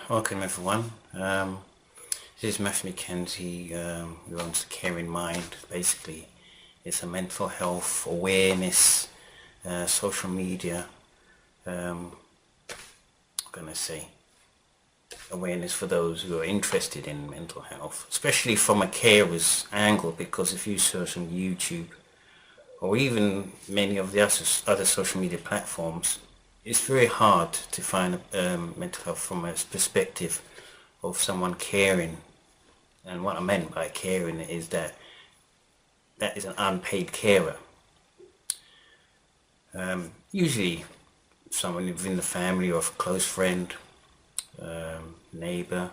Welcome everyone. This is Matthew Mackenzie, who owns the Caring Mind. Basically, it's a mental health awareness, social media, I'm gonna say awareness for those who are interested in mental health, especially from a carer's angle, because if you search on YouTube or even many of the other social media platforms, it's very hard to find mental health from a perspective of someone caring. And what I meant by caring is that is an unpaid carer. Usually someone within the family or a close friend, neighbour,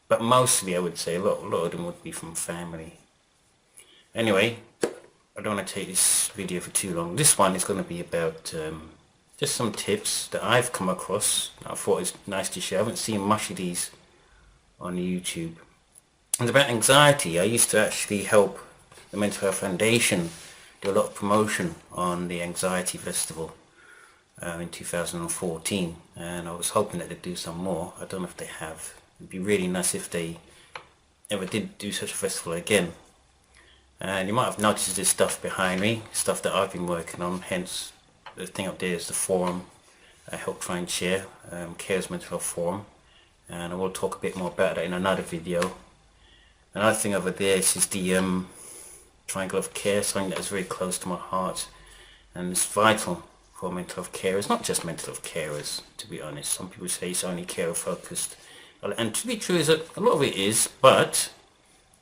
but mostly I would say a lot of them would be from family. Anyway, I don't want to take this video for too long. This one is going to be about just some tips that I've come across. I thought it's nice to share. I haven't seen much of these on YouTube. And about anxiety, I used to actually help the Mental Health Foundation do a lot of promotion on the Anxiety Festival in 2014, and I was hoping that they'd do some more. I don't know if they have. It'd be really nice if they ever did do such a festival again. And you might have noticed this stuff behind me, stuff that I've been working on, hence the thing up there is the forum I help try and share, Cares Mental Health Forum, and I will talk a bit more about that in another video. Another thing over there is the Triangle of Care, something that is very close to my heart and it's vital for mental health carers, not just mental health carers, to be honest. Some people say it's only carer focused, and to be true is that a lot of it is, but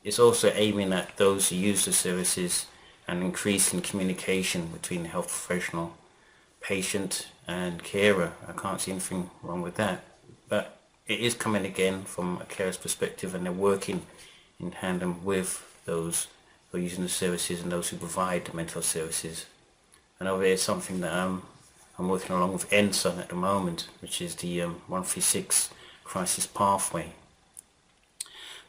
it's also aiming at those who use the services and increasing communication between the health professional, patient and carer. I can't see anything wrong with that, but it is coming again from a carer's perspective, and they're working in tandem with those who are using the services and those who provide the mental health services. And over there is something that I'm working along with NSON at the moment, which is the 136 crisis pathway.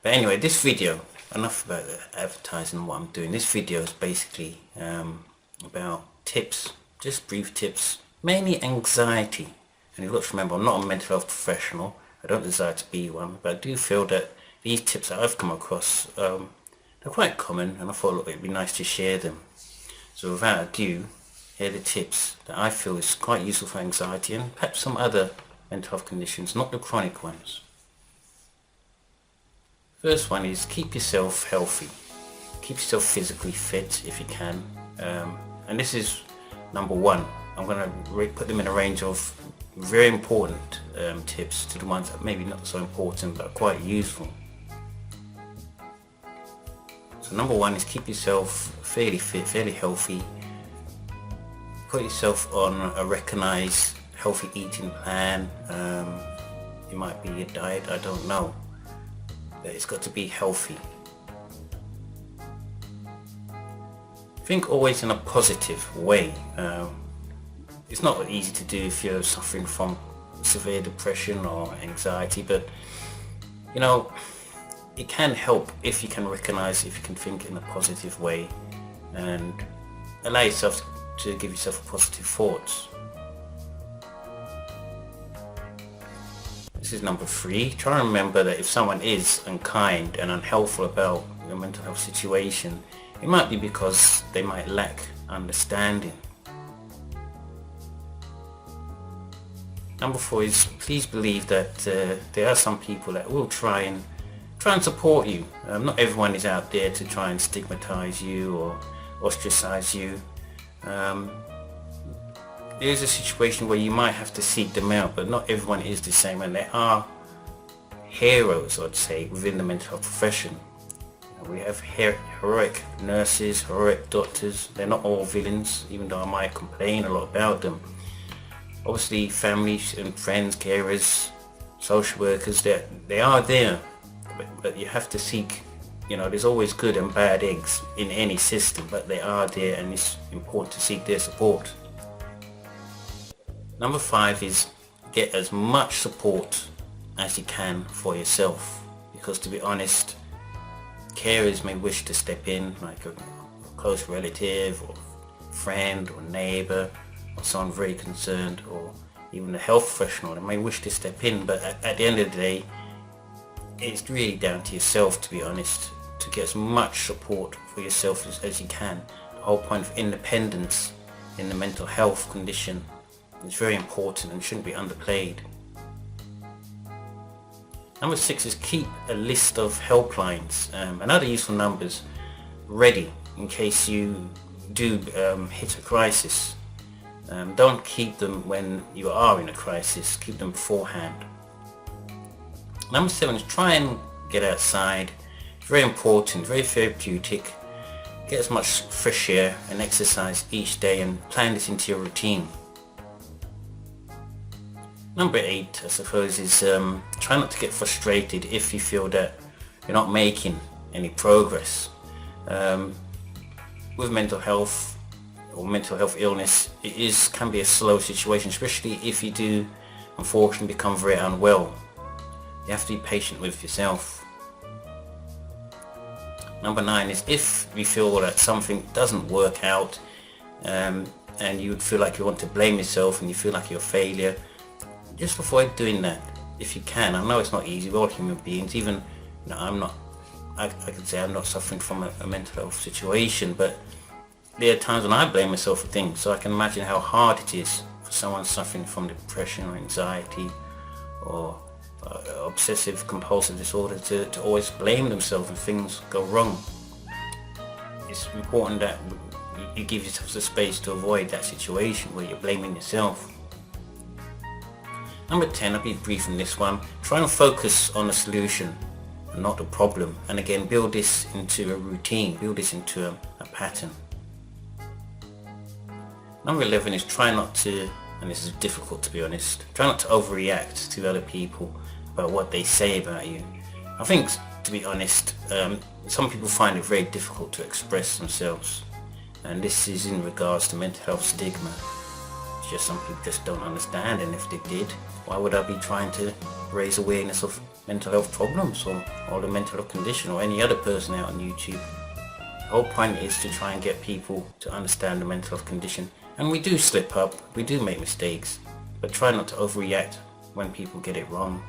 But anyway, this video, enough about the advertising and what I'm doing. This video is basically about tips, just brief tips, mainly anxiety. And you've got to remember, I'm not a mental health professional. I don't desire to be one, but I do feel that these tips that I've come across, they're quite common, and I thought it'd be nice to share them. So without ado, here are the tips that I feel is quite useful for anxiety and perhaps some other mental health conditions, not the chronic ones. First one is keep yourself healthy. Keep yourself physically fit if you can. And this is number one. I'm going to put them in a range of very important tips to the ones that maybe not so important but quite useful. So number one is keep yourself fairly fit, fairly healthy. Put yourself on a recognised healthy eating plan. It might be a diet, I don't know. But it's got to be healthy. Think always in a positive way. It's not easy to do if you're suffering from severe depression or anxiety, but you know, it can help if you can recognize, if you can think in a positive way and allow yourself to give yourself positive thoughts. This is number three. Try and remember that if someone is unkind and unhelpful about your mental health situation, it might be because they might lack understanding. Number four is please believe that there are some people that will try and support you. Not everyone is out there to try and stigmatize you or ostracize you. There is a situation where you might have to seek them out, but not everyone is the same, and there are heroes, I'd say, within the mental health profession. We have heroic nurses, heroic doctors. They're not all villains, even though I might complain a lot about them. Obviously, families and friends, carers, social workers, they are there, but you have to seek. You know, there's always good and bad eggs in any system, but they are there, and it's important to seek their support. Number five is get as much support as you can for yourself, because to be honest, carers may wish to step in, like a close relative or friend or neighbour or someone very concerned, or even a health professional. They may wish to step in, but at the end of the day, it's really down to yourself, to be honest, to get as much support for yourself as you can. The whole point of independence in the mental health condition is very important and shouldn't be underplayed. Number 6 is keep a list of helplines and other useful numbers ready in case you do hit a crisis. Don't keep them when you are in a crisis, keep them beforehand. Number 7 is try and get outside. Very important, very therapeutic. Get as much fresh air and exercise each day and plan this into your routine. Number 8, I suppose, is try not to get frustrated if you feel that you're not making any progress. With mental health or mental health illness, it can be a slow situation, especially if you do unfortunately become very unwell. You have to be patient with yourself. Number 9 is if you feel that something doesn't work out and you would feel like you want to blame yourself and you feel like you're a failure, just avoid doing that if you can. I know it's not easy, we're all human beings. Even, I can say I'm not suffering from a mental health situation, but there are times when I blame myself for things, so I can imagine how hard it is for someone suffering from depression or anxiety or obsessive compulsive disorder to always blame themselves when things go wrong. It's important that you give yourself the space to avoid that situation where you're blaming yourself. Number 10, I'll be brief on this one. Try and focus on the solution and not the problem, and again build this into a routine, build this into a pattern. Number 11 is try not to, and this is difficult to be honest, try not to overreact to other people about what they say about you. I think, to be honest, some people find it very difficult to express themselves, and this is in regards to mental health stigma. It's just some people just don't understand, and if they did, why would I be trying to raise awareness of mental health problems or the mental health condition or any other person out on YouTube? The whole point is to try and get people to understand the mental health condition. And we do slip up, we do make mistakes, but try not to overreact when people get it wrong.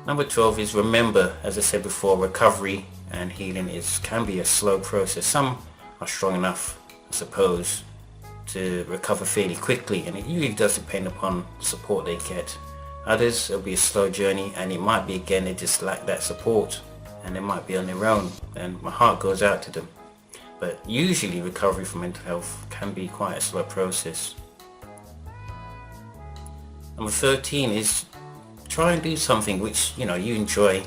Number 12 is remember, as I said before, recovery and healing can be a slow process. Some are strong enough, I suppose, to recover fairly quickly, and it usually does depend upon the support they get. Others, it'll be a slow journey, and it might be again they just lack that support and they might be on their own, and my heart goes out to them. But usually recovery from mental health can be quite a slow process. Number 13 is try and do something which you enjoy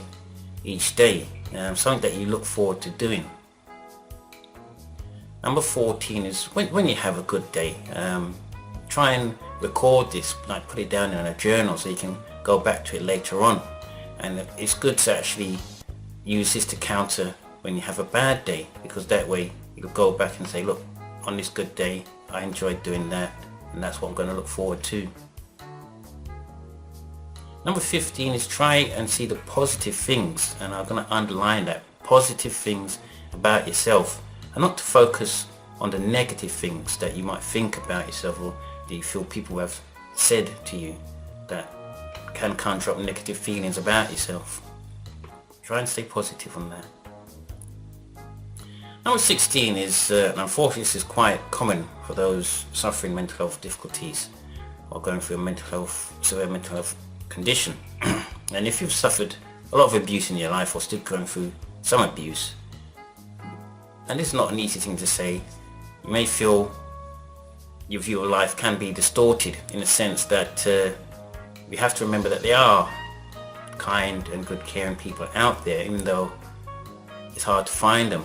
each day, something that you look forward to doing. Number 14 is when you have a good day, try and record this, like put it down in a journal so you can go back to it later on. And it's good to actually use this to counter when you have a bad day, because that way you'll go back and say, look, on this good day I enjoyed doing that, and that's what I'm going to look forward to. Number 15 is try and see the positive things, and I'm going to underline that, positive things about yourself, and not to focus on the negative things that you might think about yourself or that you feel people have said to you that can conjure up negative feelings about yourself. Try and stay positive on that. Number 16 is, unfortunately this is quite common for those suffering mental health difficulties or going through a severe mental health condition. And if you've suffered a lot of abuse in your life or still going through some abuse, and this is not an easy thing to say, you may feel your view of life can be distorted in the sense that we have to remember that there are kind and good caring people out there, even though it's hard to find them.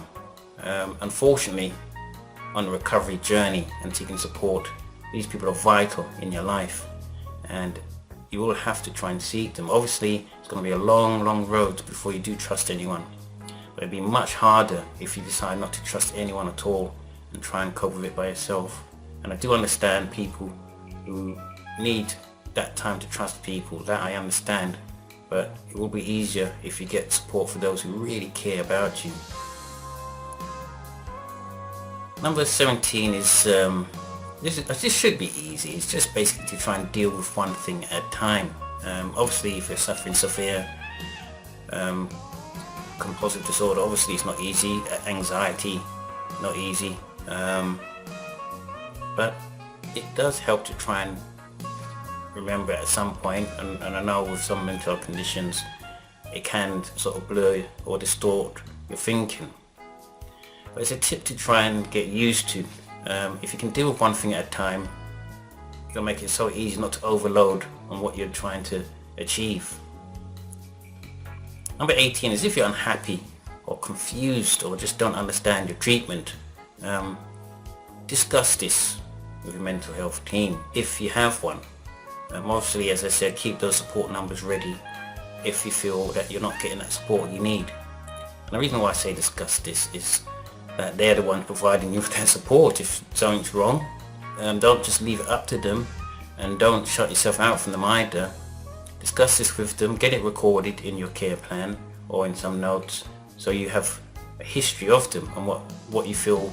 Unfortunately, on the recovery journey and seeking support, these people are vital in your life, and you will have to try and seek them. Obviously, it's going to be a long road before you do trust anyone, but it'd be much harder if you decide not to trust anyone at all and try and cope with it by yourself. And I do understand people who need that time to trust people, that I understand, but it will be easier if you get support for those who really care about you. Number 17 is, this should be easy. It's just basically to try and deal with one thing at a time. Obviously if you're suffering severe compulsive disorder, obviously it's not easy. Anxiety, not easy. But it does help to try and remember at some point, and I know with some mental health conditions it can sort of blur or distort your thinking. But it's a tip to try and get used to. If you can deal with one thing at a time, it'll make it so easy not to overload on what you're trying to achieve. Number 18 is if you're unhappy or confused or just don't understand your treatment, discuss this with your mental health team if you have one. Obviously, as I said, keep those support numbers ready if you feel that you're not getting that support you need. And the reason why I say discuss this is that they're the ones providing you with that support. If something's wrong, don't just leave it up to them, and don't shut yourself out from them either. Discuss this with them, get it recorded in your care plan or in some notes, so you have a history of them and what you feel,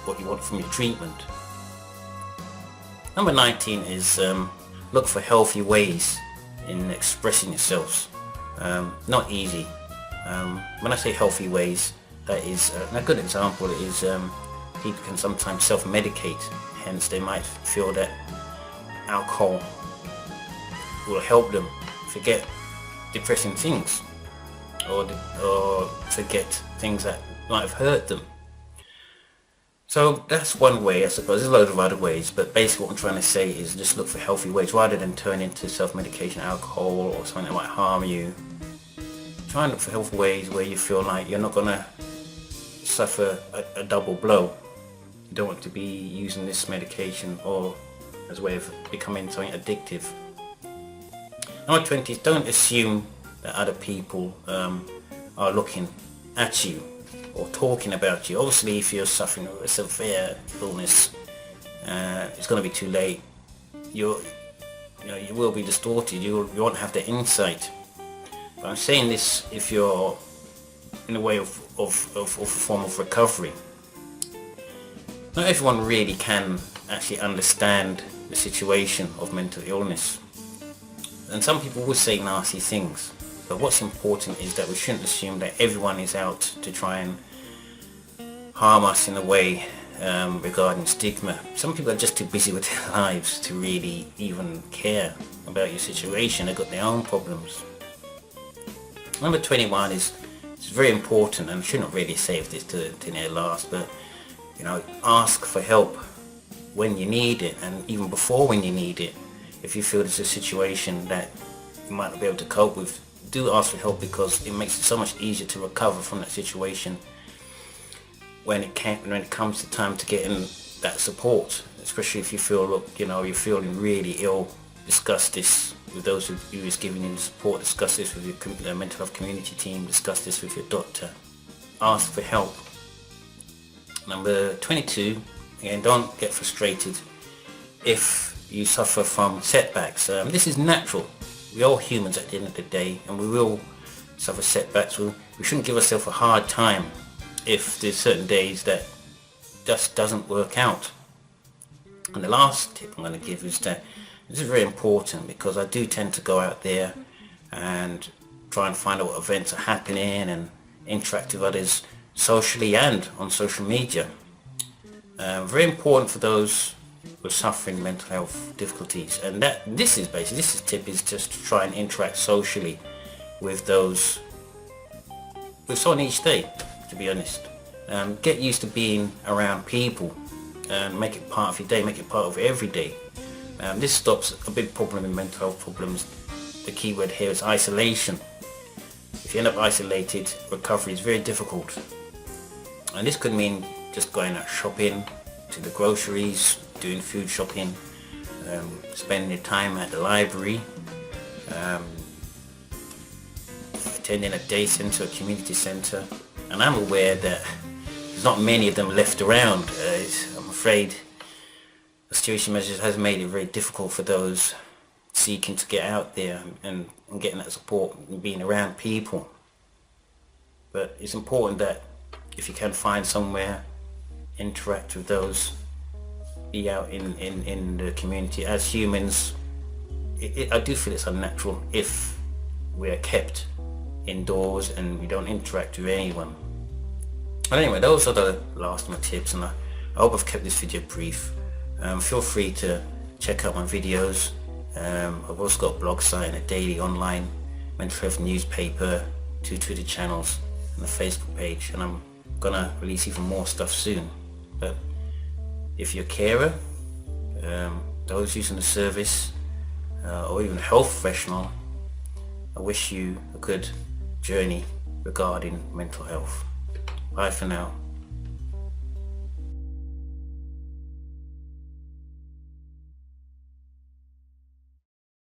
what you want from your treatment. Number 19 is look for healthy ways in expressing yourselves. Not easy. When I say healthy ways, that is a good example is people can sometimes self-medicate, hence they might feel that alcohol will help them forget depressing things or forget things that might have hurt them. So that's one way, I suppose. There's a load of other ways, but basically what I'm trying to say is just look for healthy ways rather than turn into self-medication, alcohol or something that might harm you. Try and look for healthy ways where you feel like you're not going to suffer a double blow. You don't want to be using this medication or as a way of becoming something addictive. Number 20 is don't assume that other people are looking at you or talking about you. Obviously if you're suffering a severe illness, it's going to be too late. You will be distorted. You won't have the insight. But I'm saying this if you're in a way of a form of recovery. Not everyone really can actually understand the situation of mental illness. And some people will say nasty things. But what's important is that we shouldn't assume that everyone is out to try and harm us in a way regarding stigma. Some people are just too busy with their lives to really even care about your situation. They've got their own problems. Number 21 is it's very important, and I shouldn't really save this to near last, but ask for help when you need it, and even before when you need it. If you feel there's a situation that you might not be able to cope with, do ask for help, because it makes it so much easier to recover from that situation when it comes to time to get in that support. Especially if you feel, you're feeling really ill, discuss this with those who is giving you the support. Discuss this with your mental health community team. Discuss this with your doctor. Ask for help. Number 22, again, don't get frustrated if you suffer from setbacks. This is natural. We're all humans at the end of the day, and we will suffer setbacks. We shouldn't give ourselves a hard time if there's certain days that just doesn't work out. And the last tip I'm going to give is that this is very important, because I do tend to go out there and try and find out what events are happening and interact with others socially and on social media. Very important for those who are suffering mental health difficulties, and this tip is just to try and interact socially with someone each day, to be honest. Get used to being around people and make it part of your day, make it part of every day. This stops a big problem in mental health problems. The key word here is isolation. If you end up isolated, recovery is very difficult. And this could mean just going out shopping, to the groceries, doing food shopping, spending time at the library, attending a day centre, a community centre. And I'm aware that there's not many of them left around. I'm afraid austerity measures has made it very difficult for those seeking to get out there and getting that support and being around people. But it's important that if you can find somewhere, interact with those, be out in the community. As humans, I do feel it's unnatural if we're kept indoors and we don't interact with anyone. But anyway, those are the last of my tips, and I hope I've kept this video brief. Feel free to check out my videos. I've also got a blog site and a daily online mental health newspaper, 2 Twitter channels and a Facebook page, and I'm gonna release even more stuff soon. But if you're a carer, those using the service, or even a health professional, I wish you a good journey regarding mental health. Bye for now.